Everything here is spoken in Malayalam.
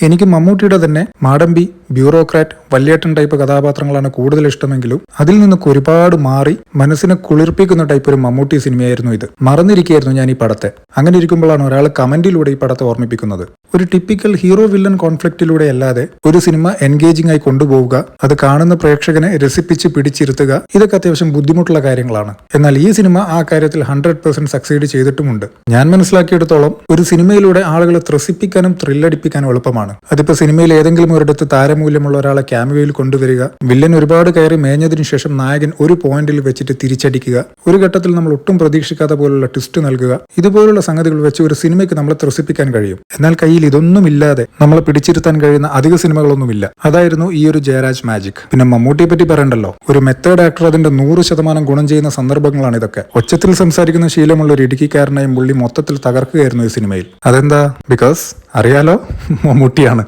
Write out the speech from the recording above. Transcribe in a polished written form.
എനിക്ക് മമ്മൂട്ടിയുടെ തന്നെ മാടമ്പി, ബ്യൂറോക്രാറ്റ്, വല്യേട്ടൻ ടൈപ്പ് കഥാപാത്രങ്ങളാണ് കൂടുതൽ ഇഷ്ടമെങ്കിലും അതിൽ നിന്നൊക്കെ ഒരുപാട് മാറി മനസ്സിനെ കുളിർപ്പിക്കുന്ന ടൈപ്പ് ഒരു മമ്മൂട്ടി സിനിമയായിരുന്നു ഇത്. മറന്നിരിക്കുകയായിരുന്നു ഞാൻ ഈ പടത്തെ. അങ്ങനെ ഇരിക്കുമ്പോഴാണ് ഒരാൾ കമന്റിലൂടെ ഈ പടത്തെ ഓർമ്മിപ്പിക്കുന്നത്. ഒരു ടിപ്പിക്കൽ ഹീറോ വില്ലൻ കോൺഫ്ലിക്റ്റിലൂടെ അല്ലാതെ ഒരു സിനിമ എൻഗേജിംഗ് ആയി കൊണ്ടുപോവുക, അത് കാണുന്ന പ്രേക്ഷകനെ രസിപ്പിച്ച് പിടിച്ചിരുത്തുക, ഇതൊക്കെ അത്യാവശ്യം ബുദ്ധിമുട്ടുള്ള കാര്യങ്ങളാണ്. എന്നാൽ ഈ സിനിമ ആ കാര്യത്തിൽ 100% സക്സീഡ് ചെയ്തിട്ടുമുണ്ട്. ഞാൻ മനസ്സിലാക്കിയെടുത്തോളം ഒരു സിനിമയിലൂടെ ആളുകളെ ത്രസിപ്പിക്കാനും ത്രില്ലടിപ്പിക്കാനും എളുപ്പമാണ്. അതിപ്പോ സിനിമയിൽ ഏതെങ്കിലും ഒരിടത്ത് താരമൂല്യമുള്ള ഒരാളെ ക്യാമിയോയിൽ കൊണ്ടുവരിക, വില്ലൻ ഒരുപാട് കയറി മേഞ്ഞതിനു ശേഷം നായകൻ ഒരു പോയിന്റിൽ വെച്ചിട്ട് തിരിച്ചടിക്കുക, ഒരു ഘട്ടത്തിൽ നമ്മൾ ഒട്ടും പ്രതീക്ഷിക്കാത്ത പോലുള്ള ട്വിസ്റ്റ് നൽകുക, ഇതുപോലുള്ള സംഗതികൾ വെച്ച് ഒരു സിനിമയ്ക്ക് നമ്മളെ ത്രസിപ്പിക്കാൻ കഴിയും. എന്നാൽ കയ്യിൽ ഇതൊന്നുമില്ലാതെ നമ്മളെ പിടിച്ചിരുത്താൻ കഴിയുന്ന അധിക സിനിമകളൊന്നുമില്ല. അതായിരുന്നു ഈ ഒരു ജയരാജ് മാജിക്. പിന്നെ മമ്മൂട്ടിയെ പറ്റി പറയണ്ടല്ലോ, ഒരു മെത്തേഡ് ആക്ടർ അതിന്റെ 100% ഗുണം ചെയ്യുന്ന സന്ദർഭങ്ങളാണ് ഇതൊക്കെ. ഒച്ചത്തിൽ സംസാരിക്കുന്ന ശീലമുള്ള ഒരു ഇടുക്കിക്കാരനായും പുള്ളി മൊത്തത്തിൽ തകർക്കുകയായിരുന്നു ഈ സിനിമയിൽ. അതെന്താ? ബിക്കോസ് അറിയാലോ, മമ്മൂട്ടിയാണ്.